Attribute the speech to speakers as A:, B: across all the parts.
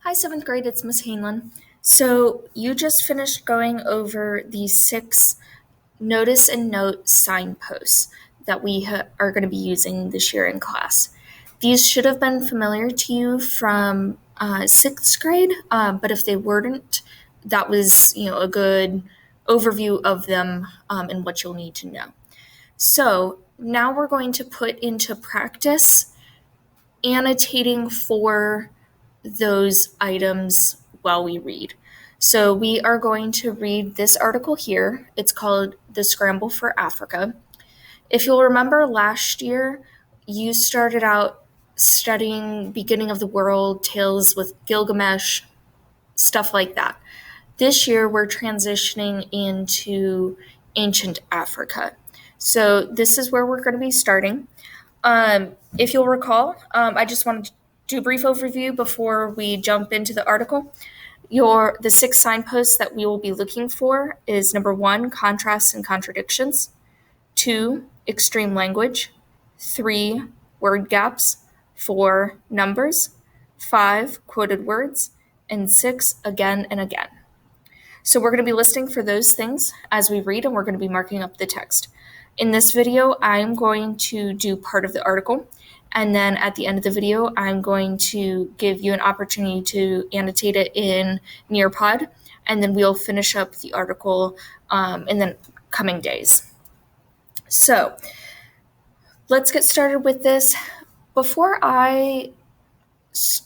A: Hi, 7th grade, it's Miss Hanlon. So you just finished going over the 6 notice and note signposts that we are going to be using this year in class. These should have been familiar to you from 6th grade, but if they weren't, that was a good overview of them and what you'll need to know. So now we're going to put into practice annotating for those items while we read. So we are going to read this article here. It's called The Scramble for Africa. If you'll remember last year, you started out studying beginning of the world, tales with Gilgamesh, stuff like that. This year, we're transitioning into ancient Africa. So this is where we're going to be starting. If you'll recall, I just wanted to do a brief overview before we jump into the article. The 6 signposts that we will be looking for is number 1, contrasts and contradictions, 2, extreme language, 3, word gaps, 4, numbers, 5, quoted words, and 6, again and again. So we're going to be listing for those things as we read, and we're going to be marking up the text. In this video, I'm going to do part of the article, and then at the end of the video, I'm going to give you an opportunity to annotate it in Nearpod, and then we'll finish up the article in the coming days. So let's get started with this. Before I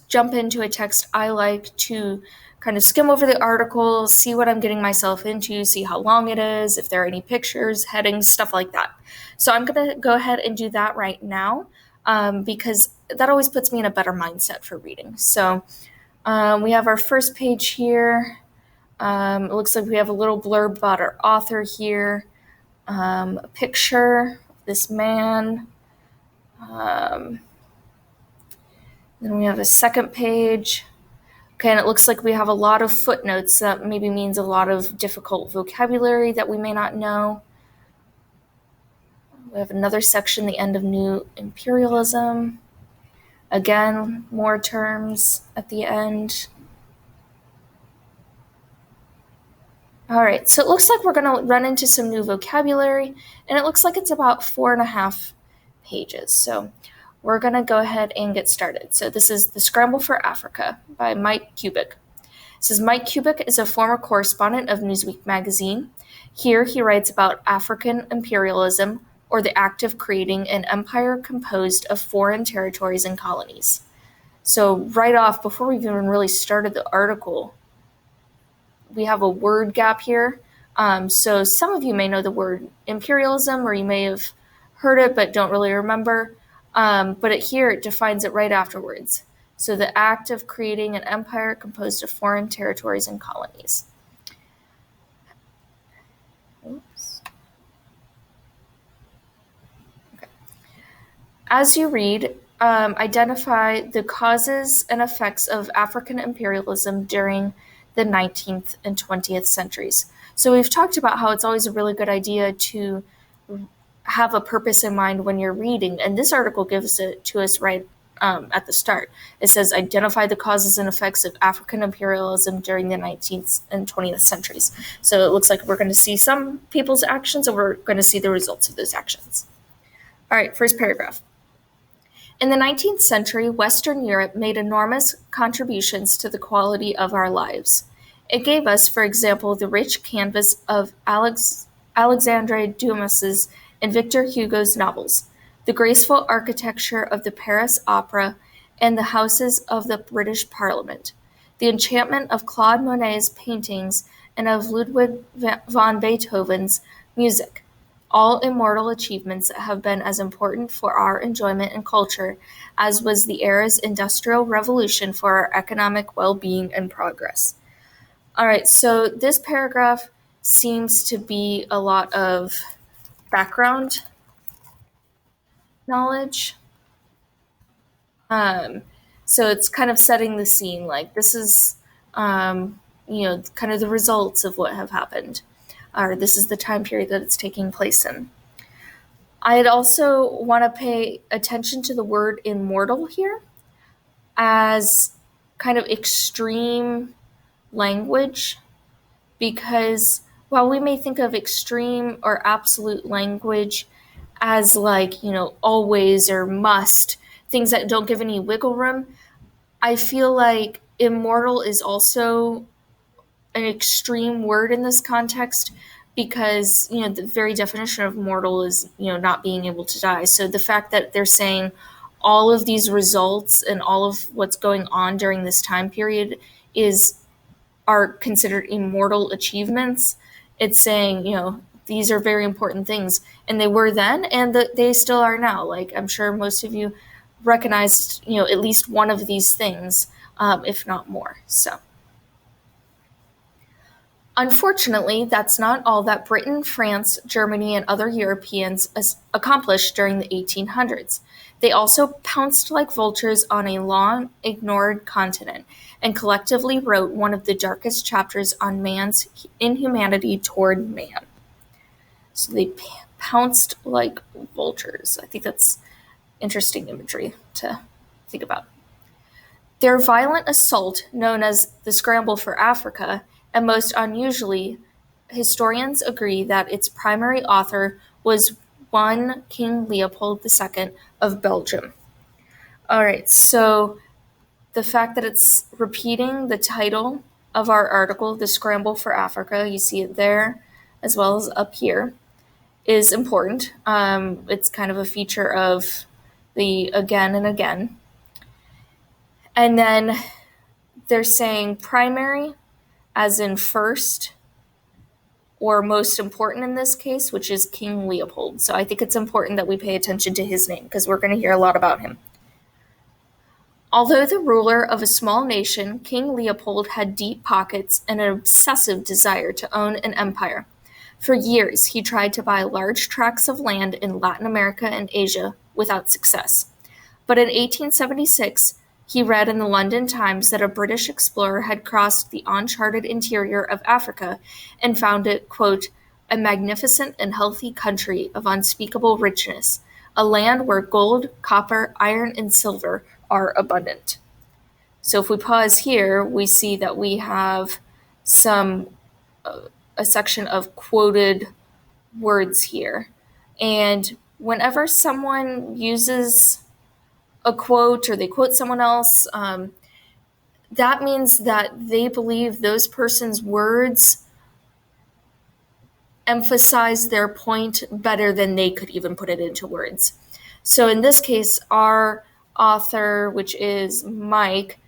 A: jump into a text, I like to kind of skim over the article, see what I'm getting myself into, see how long it is, if there are any pictures, headings, stuff like that. So I'm going to go ahead and do that right now because that always puts me in a better mindset for reading. So we have our first page here. It looks like we have a little blurb about our author here, a picture of this man. Then we have a second page. Okay, and it looks like we have a lot of footnotes. That maybe means a lot of difficult vocabulary that we may not know. We have another section, the end of new imperialism. Again, more terms at the end. All right, so it looks like we're going to run into some new vocabulary, and it looks like it's about 4.5 pages. So we're going to go ahead and get started. So this is The Scramble for Africa by Mike Kubik. It says Mike Kubik is a former correspondent of Newsweek magazine. Here he writes about African imperialism, or the act of creating an empire composed of foreign territories and colonies. So right off, before we even really started the article, we have a word gap here. So some of you may know the word imperialism, or you may have heard it but don't really remember. But here it defines it right afterwards. So the act of creating an empire composed of foreign territories and colonies. Oops. Okay. As you read, identify the causes and effects of African imperialism during the 19th and 20th centuries. So we've talked about how it's always a really good idea to have a purpose in mind when you're reading, and this article gives it to us right at the start. It says, identify the causes and effects of African imperialism during the 19th and 20th centuries. So it looks like we're going to see some people's actions, and we're going to see the results of those actions. All right, first paragraph. In the 19th century, Western Europe made enormous contributions to the quality of our lives. It gave us, for example, the rich canvas of Alexandre Dumas's and Victor Hugo's novels, the graceful architecture of the Paris Opera and the houses of the British Parliament, the enchantment of Claude Monet's paintings and of Ludwig van Beethoven's music, all immortal achievements that have been as important for our enjoyment and culture as was the era's industrial revolution for our economic well-being and progress. All right, so this paragraph seems to be a lot of background knowledge. So it's kind of setting the scene, like this is, kind of the results of what have happened, or this is the time period that it's taking place in. I'd also want to pay attention to the word immortal here, as kind of extreme language, because while we may think of extreme or absolute language as like, always or must, things that don't give any wiggle room, I feel like immortal is also an extreme word in this context, because the very definition of mortal is not being able to die. So the fact that they're saying all of these results and all of what's going on during this time period are considered immortal achievements, it's saying these are very important things, and they were then, and they still are now. Like, I'm sure most of you recognized at least one of these things, if not more. So unfortunately, that's not all that Britain, France, Germany, and other Europeans accomplished during the 1800s. They also pounced like vultures on a long-ignored continent and collectively wrote one of the darkest chapters on man's inhumanity toward man. So they pounced like vultures. I think that's interesting imagery to think about. Their violent assault, known as the Scramble for Africa, and most unusually, historians agree that its primary author was one King Leopold II of Belgium. All right, so the fact that it's repeating the title of our article, The Scramble for Africa, you see it there as well as up here, is important. It's kind of a feature of the again and again. And then they're saying primary, as in first or most important in this case, which is King Leopold. So I think it's important that we pay attention to his name, because we're going to hear a lot about him. Although the ruler of a small nation, King Leopold had deep pockets and an obsessive desire to own an empire. For years, he tried to buy large tracts of land in Latin America and Asia without success. But in 1876, he read in the London Times that a British explorer had crossed the uncharted interior of Africa and found it, quote, a magnificent and healthy country of unspeakable richness, a land where gold, copper, iron, and silver are abundant. So if we pause here, we see that we have a section of quoted words here. And whenever someone uses a quote or they quote someone else, that means that they believe those person's words emphasize their point better than they could even put it into words. So in this case, our author, which is Mike,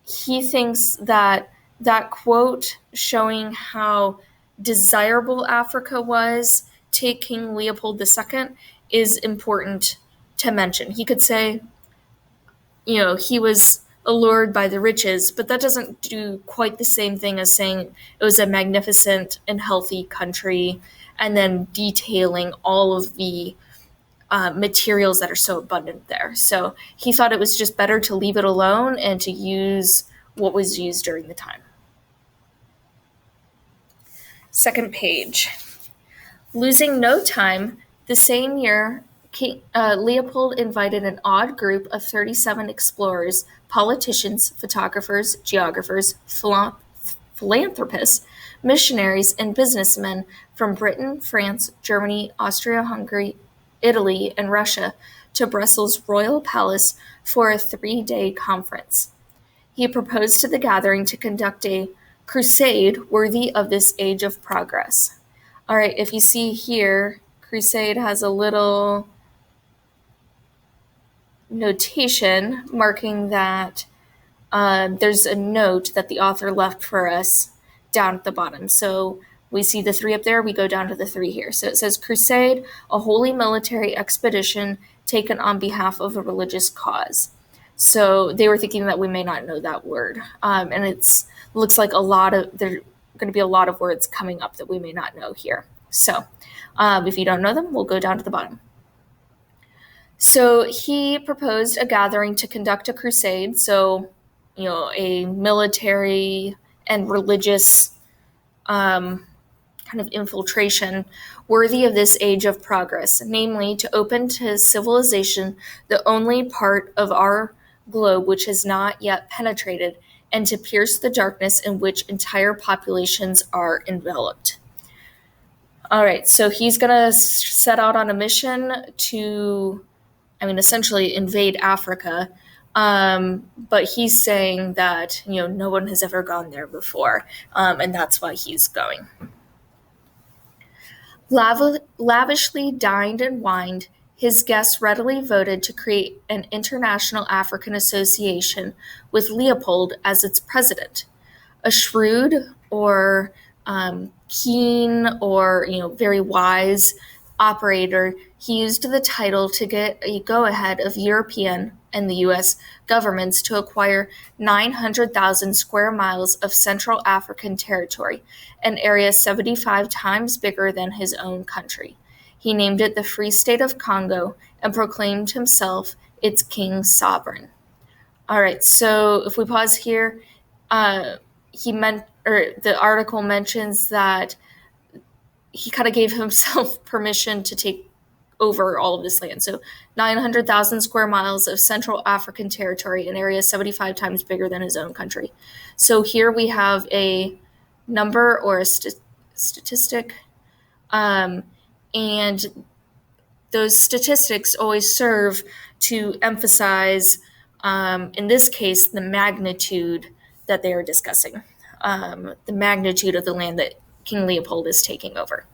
A: he thinks that that quote showing how desirable Africa was to King Leopold II is important to mention. He could say, he was allured by the riches, but that doesn't do quite the same thing as saying it was a magnificent and healthy country, and then detailing all of the materials that are so abundant there. So he thought it was just better to leave it alone and to use what was used during the time. Second page. Losing no time, the same year, Leopold invited an odd group of 37 explorers, politicians, photographers, geographers, philanthropists, missionaries, and businessmen from Britain, France, Germany, Austria-Hungary, Italy, and Russia to Brussels' Royal Palace for a 3-day conference. He proposed to the gathering to conduct a crusade worthy of this age of progress. All right, if you see here, crusade has a little notation marking that there's a note that the author left for us down at the bottom. So we see the 3 up there, we go down to the 3 here. So it says crusade, a holy military expedition taken on behalf of a religious cause. So they were thinking that we may not know that word. And it looks like there are going to be a lot of words coming up that we may not know here. So if you don't know them, we'll go down to the bottom. So he proposed a gathering to conduct a crusade. So, a military and religious kind of infiltration worthy of this age of progress, namely to open to civilization the only part of our globe which has not yet penetrated and to pierce the darkness in which entire populations are enveloped. All right, so he's going to set out on a mission to, essentially invade Africa. But he's saying that, no one has ever gone there before, and that's why he's going. Lavishly dined and wined, his guests readily voted to create an international African association with Leopold as its president. A shrewd or keen or very wise operator, he used the title to get a go-ahead of European and the U.S. governments to acquire 900,000 square miles of Central African territory, an area 75 times bigger than his own country. He named it the Free State of Congo and proclaimed himself its king sovereign. All right, so if we pause here, the article mentions that he kind of gave himself permission to take over all of this land. So 900,000 square miles of Central African territory, an area 75 times bigger than his own country. So here we have a number or a statistic, and those statistics always serve to emphasize, in this case, the magnitude that they are discussing, the magnitude of the land that King Leopold is taking over,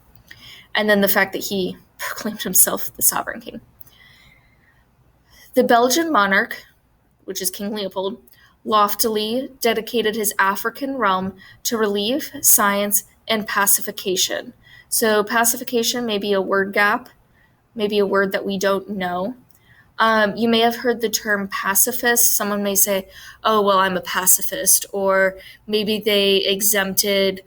A: and then the fact that he proclaimed himself the sovereign king. The Belgian monarch, which is King Leopold, loftily dedicated his African realm to relief, science, and pacification. So pacification may be a word gap, maybe a word that we don't know. You may have heard the term pacifist. Someone may say, oh, well, I'm a pacifist. Or maybe they exempted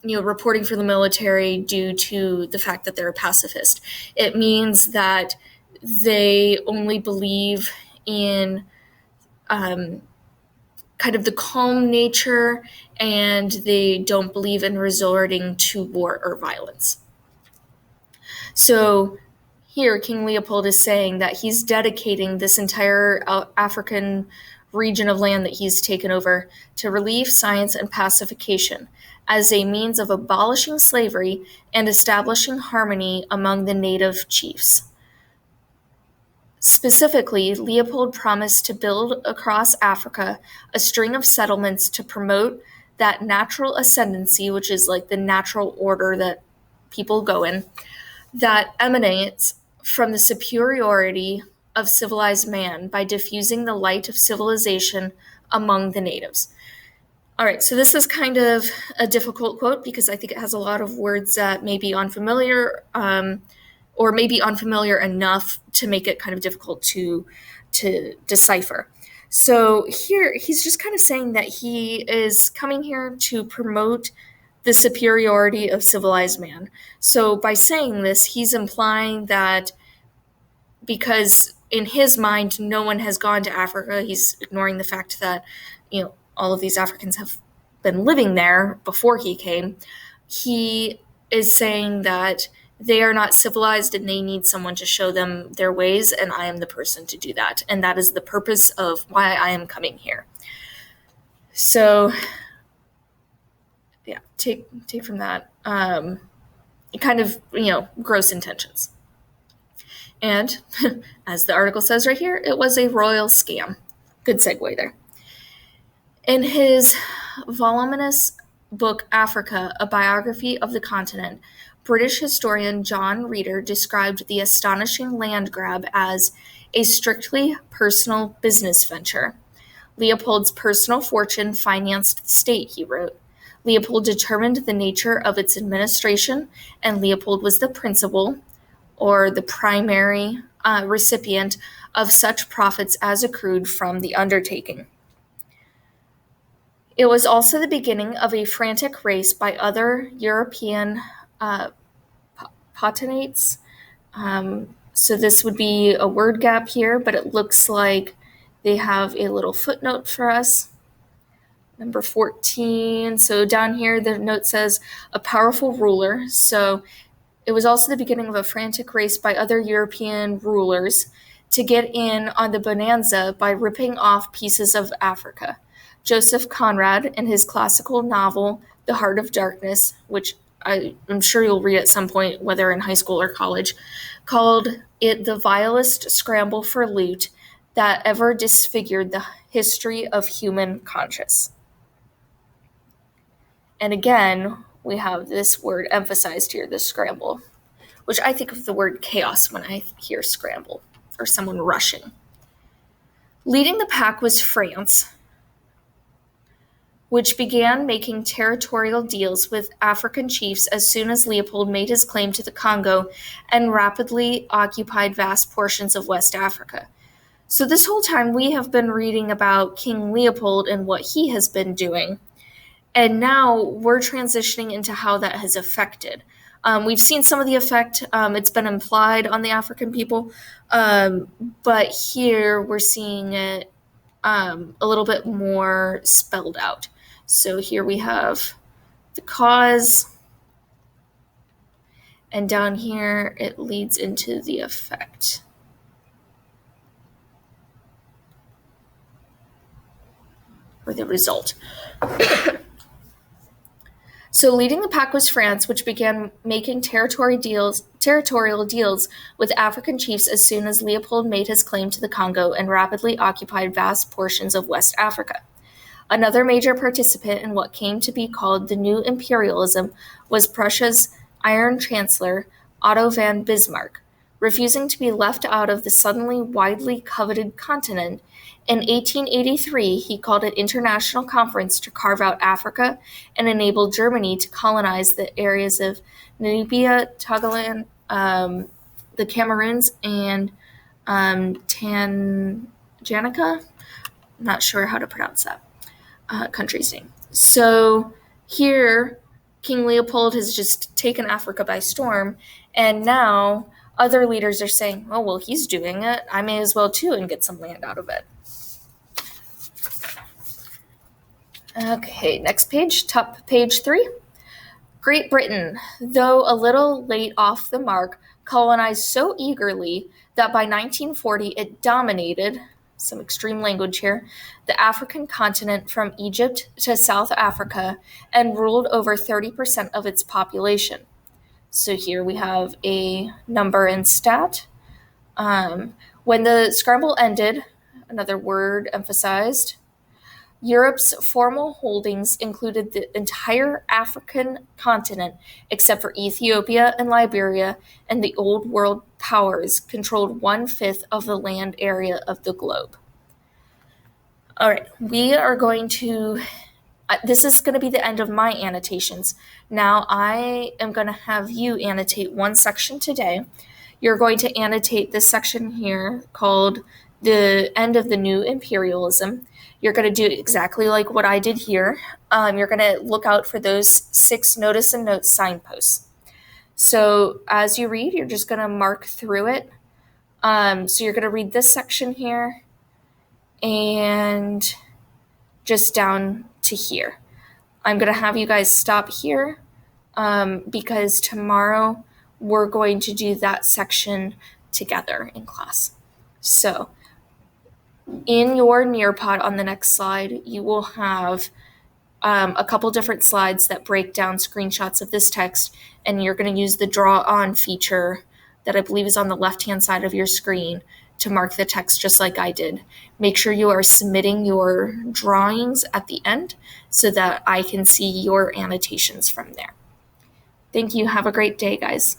A: reporting for the military due to the fact that they're a pacifist. It means that they only believe in kind of the calm nature, and they don't believe in resorting to war or violence. So here, King Leopold is saying that he's dedicating this entire African region of land that he's taken over to relief, science, and pacification as a means of abolishing slavery and establishing harmony among the native chiefs. Specifically, Leopold promised to build across Africa a string of settlements to promote that natural ascendancy, which is like the natural order that people go in, that emanates from the superiority of civilized man by diffusing the light of civilization among the natives. All right, so this is kind of a difficult quote because I think it has a lot of words that may be unfamiliar, or maybe unfamiliar enough to make it kind of difficult to decipher. So here, he's just kind of saying that he is coming here to promote the superiority of civilized man. So by saying this, he's implying that because in his mind, no one has gone to Africa, he's ignoring the fact that, all of these Africans have been living there before he came. He is saying that they are not civilized and they need someone to show them their ways, and I am the person to do that. And that is the purpose of why I am coming here. So, yeah, take from that kind of, gross intentions. And as the article says right here, it was a royal scam. Good segue there. In his voluminous book, Africa, A Biography of the Continent, British historian John Reeder described the astonishing land grab as a strictly personal business venture. Leopold's personal fortune financed the state, he wrote. Leopold determined the nature of its administration, and Leopold was the principal, or the primary, recipient of such profits as accrued from the undertaking. It was also the beginning of a frantic race by other European potentates. So this would be a word gap here, but it looks like they have a little footnote for us. Number 14. So down here, the note says, a powerful ruler. So it was also the beginning of a frantic race by other European rulers. to get in on the bonanza by ripping off pieces of Africa. Joseph Conrad, in his classical novel, The Heart of Darkness, which I'm sure you'll read at some point, whether in high school or college, called it the vilest scramble for loot that ever disfigured the history of human conscience. And again, we have this word emphasized here, the scramble, which I think of the word chaos when I hear scramble, or someone rushing. Leading the pack was France, which began making territorial deals with African chiefs as soon as Leopold made his claim to the Congo and rapidly occupied vast portions of West Africa. So this whole time we have been reading about King Leopold and what he has been doing, and now we're transitioning into how that has affected. We've seen some of the effect. It's been implied on the African people, but here we're seeing it a little bit more spelled out. So here we have the cause, and down here it leads into the effect. Or the result. So leading the pack was France, which began making territorial deals with African chiefs as soon as Leopold made his claim to the Congo and rapidly occupied vast portions of West Africa. Another major participant in what came to be called the New Imperialism was Prussia's Iron Chancellor, Otto von Bismarck. Refusing to be left out of the suddenly widely coveted continent, in 1883 he called an international conference to carve out Africa and enable Germany to colonize the areas of Namibia, Togoland, the Cameroons, and Tanganyika. I'm not sure how to pronounce that country's name. So here, King Leopold has just taken Africa by storm, and now other leaders are saying, oh, well, he's doing it. I may as well too and get some land out of it. Okay, next page, top page 3. Great Britain, though a little late off the mark, colonized so eagerly that by 1940 it dominated, some extreme language here, the African continent from Egypt to South Africa and ruled over 30% of its population. So here we have a number and stat. When the scramble ended, another word emphasized, Europe's formal holdings included the entire African continent except for Ethiopia and Liberia, and the Old World powers controlled 1/5 of the land area of the globe. All right, we are going to, this is going to be the end of my annotations. Now I am going to have you annotate one section today. You're going to annotate this section here called the end of the New Imperialism. You're going to do exactly like what I did here. You're going to look out for those 6 notice and note signposts. So as you read, you're just going to mark through it. So you're going to read this section here and just down to here. I'm going to have you guys stop here because tomorrow we're going to do that section together in class. So in your Nearpod on the next slide, you will have a couple different slides that break down screenshots of this text, and you're going to use the draw on feature that I believe is on the left-hand side of your screen to mark the text just like I did. Make sure you are submitting your drawings at the end so that I can see your annotations from there. Thank you. Have a great day, guys.